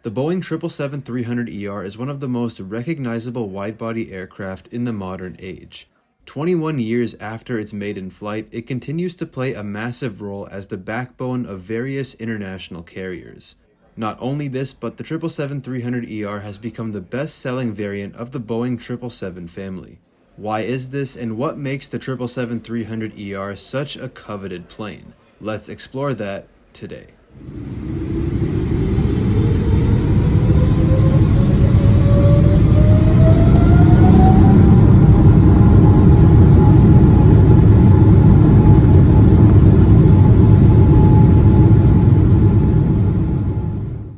The Boeing 777-300ER is one of the most recognizable wide-body aircraft in the modern age. 21 years after its maiden flight, it continues to play a massive role as the backbone of various international carriers. Not only this, but the 777-300ER has become the best-selling variant of the Boeing 777 family. Why is this, and what makes the 777-300ER such a coveted plane? Let's explore that today.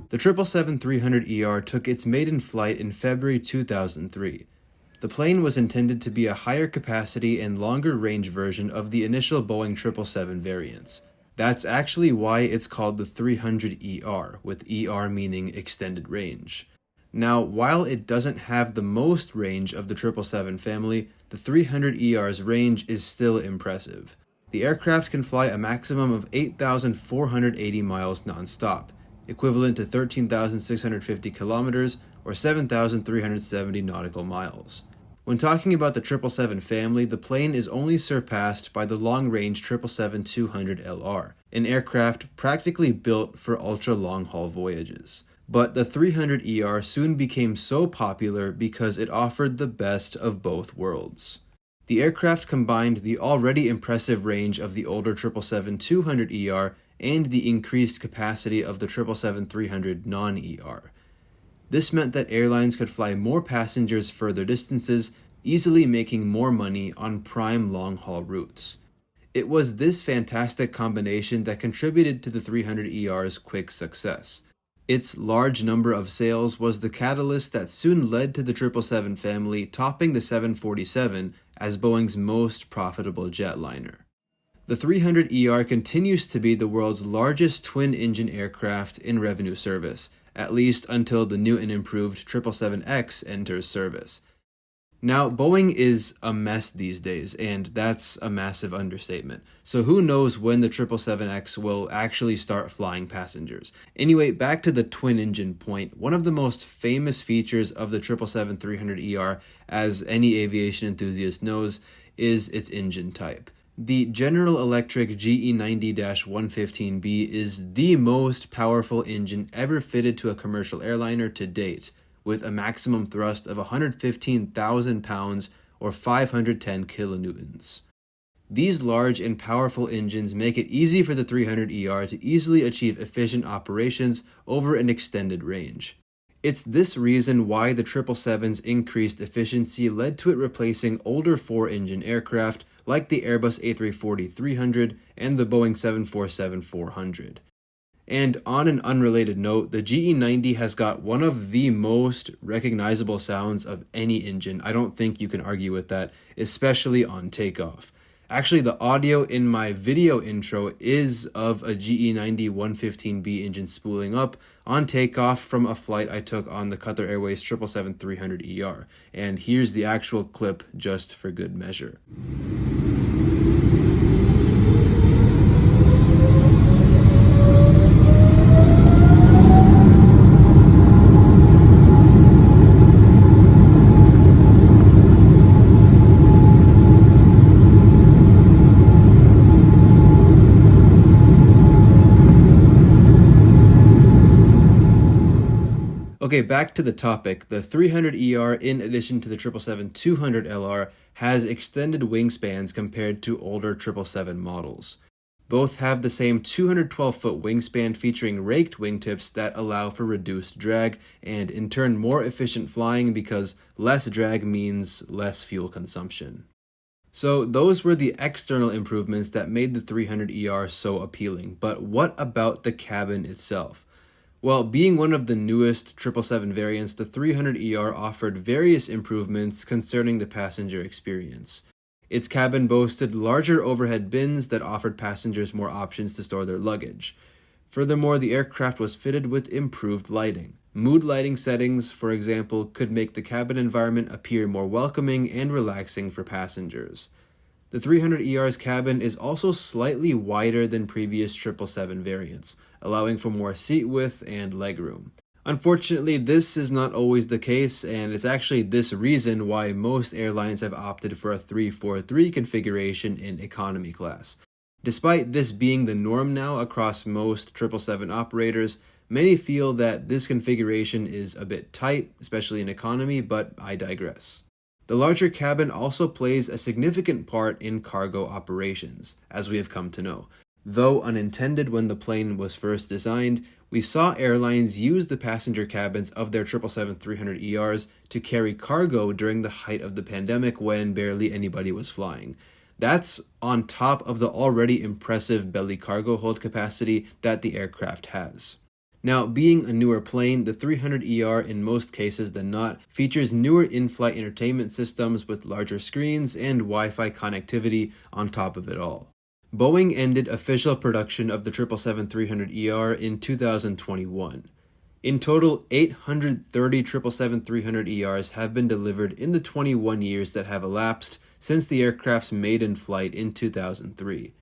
The 777-300ER took its maiden flight in February 2003. The plane was intended to be a higher capacity and longer range version of the initial Boeing 777 variants. That's actually why it's called the 300ER, with ER meaning extended range. Now, while it doesn't have the most range of the 777 family, the 300ER's range is still impressive. The aircraft can fly a maximum of 8,480 miles nonstop, equivalent to 13,650 kilometers or 7,370 nautical miles. When talking about the 777 family, the plane is only surpassed by the long-range 777-200LR, an aircraft practically built for ultra-long-haul voyages. But the 300ER soon became so popular because it offered the best of both worlds. The aircraft combined the already impressive range of the older 777-200ER and the increased capacity of the 777-300 non-ER. This meant that airlines could fly more passengers further distances, easily making more money on prime long-haul routes. It was this fantastic combination that contributed to the 300ER's quick success. Its large number of sales was the catalyst that soon led to the 777 family topping the 747 as Boeing's most profitable jetliner. The 300ER continues to be the world's largest twin-engine aircraft in revenue service, at least until the new and improved 777X enters service. Now, Boeing is a mess these days, and that's a massive understatement. So who knows when the 777X will actually start flying passengers. Anyway, back to the twin-engine point. One of the most famous features of the 777-300ER, as any aviation enthusiast knows, is its engine type. The General Electric GE90-115B is the most powerful engine ever fitted to a commercial airliner to date, with a maximum thrust of 115,000 pounds or 510 kilonewtons. These large and powerful engines make it easy for the 300ER to easily achieve efficient operations over an extended range. It's this reason why the 777's increased efficiency led to it replacing older four-engine aircraft like the Airbus A340-300 and the Boeing 747-400. And on an unrelated note, the GE90 has got one of the most recognizable sounds of any engine. I don't think you can argue with that, especially on takeoff. Actually, the audio in my video intro is of a GE90 115B engine spooling up on takeoff from a flight I took on the Qatar Airways 777-300ER. And here's the actual clip just for good measure. Okay, back to the topic. The 300ER, in addition to the 777-200LR, has extended wingspans compared to older 777 models. Both have the same 212-foot wingspan featuring raked wingtips that allow for reduced drag and in turn more efficient flying because less drag means less fuel consumption. So those were the external improvements that made the 300ER so appealing, but what about the cabin itself? Well, being one of the newest 777 variants, the 300ER offered various improvements concerning the passenger experience. Its cabin boasted larger overhead bins that offered passengers more options to store their luggage. Furthermore, the aircraft was fitted with improved lighting. Mood lighting settings, for example, could make the cabin environment appear more welcoming and relaxing for passengers. The 300ER's cabin is also slightly wider than previous 777 variants, allowing for more seat width and legroom. Unfortunately, this is not always the case, and it's actually this reason why most airlines have opted for a 343 configuration in economy class. Despite this being the norm now across most 777 operators, many feel that this configuration is a bit tight, especially in economy, but I digress. The larger cabin also plays a significant part in cargo operations, as we have come to know. Though unintended when the plane was first designed, we saw airlines use the passenger cabins of their 777-300ERs to carry cargo during the height of the pandemic when barely anybody was flying. That's on top of the already impressive belly cargo hold capacity that the aircraft has. Now, being a newer plane, the 300ER in most cases than not features newer in-flight entertainment systems with larger screens and Wi-Fi connectivity on top of it all. Boeing ended official production of the 777-300ER in 2021. In total, 830 777-300ERs have been delivered in the 21 years that have elapsed since the aircraft's maiden flight in 2003.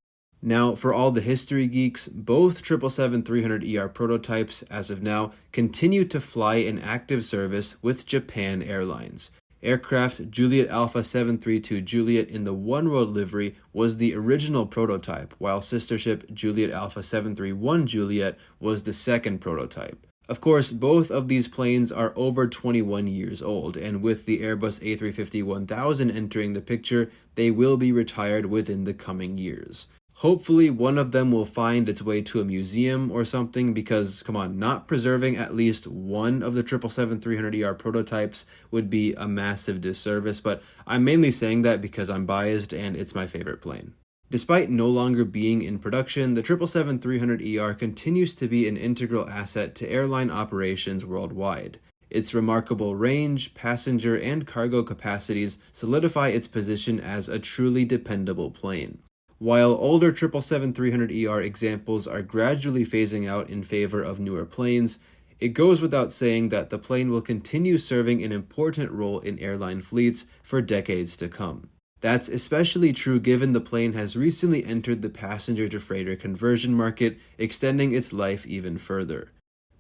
Now, for all the history geeks, both 777-300ER prototypes, as of now, continue to fly in active service with Japan Airlines. Aircraft Juliet Alpha 732 Juliet in the Oneworld livery was the original prototype, while sister ship Juliet Alpha 731 Juliet was the second prototype. Of course, both of these planes are over 21 years old, and with the Airbus A350-1000 entering the picture, they will be retired within the coming years. Hopefully, one of them will find its way to a museum or something because, come on, not preserving at least one of the 777-300ER prototypes would be a massive disservice, but I'm mainly saying that because I'm biased and it's my favorite plane. Despite no longer being in production, the 777-300ER continues to be an integral asset to airline operations worldwide. Its remarkable range, passenger, and cargo capacities solidify its position as a truly dependable plane. While older 777-300ER examples are gradually phasing out in favor of newer planes, it goes without saying that the plane will continue serving an important role in airline fleets for decades to come. That's especially true given the plane has recently entered the passenger-to-freighter conversion market, extending its life even further.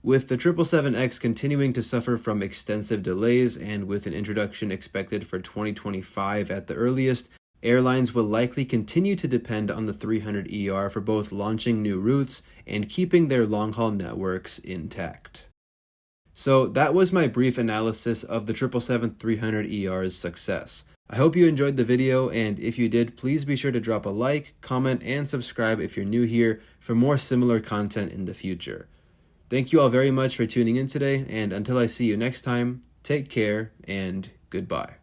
With the 777X continuing to suffer from extensive delays and with an introduction expected for 2025 at the earliest, airlines will likely continue to depend on the 300ER for both launching new routes and keeping their long-haul networks intact. So that was my brief analysis of the 777-300ER's success. I hope you enjoyed the video, and if you did, please be sure to drop a like, comment, and subscribe if you're new here for more similar content in the future. Thank you all very much for tuning in today, and until I see you next time, take care and goodbye.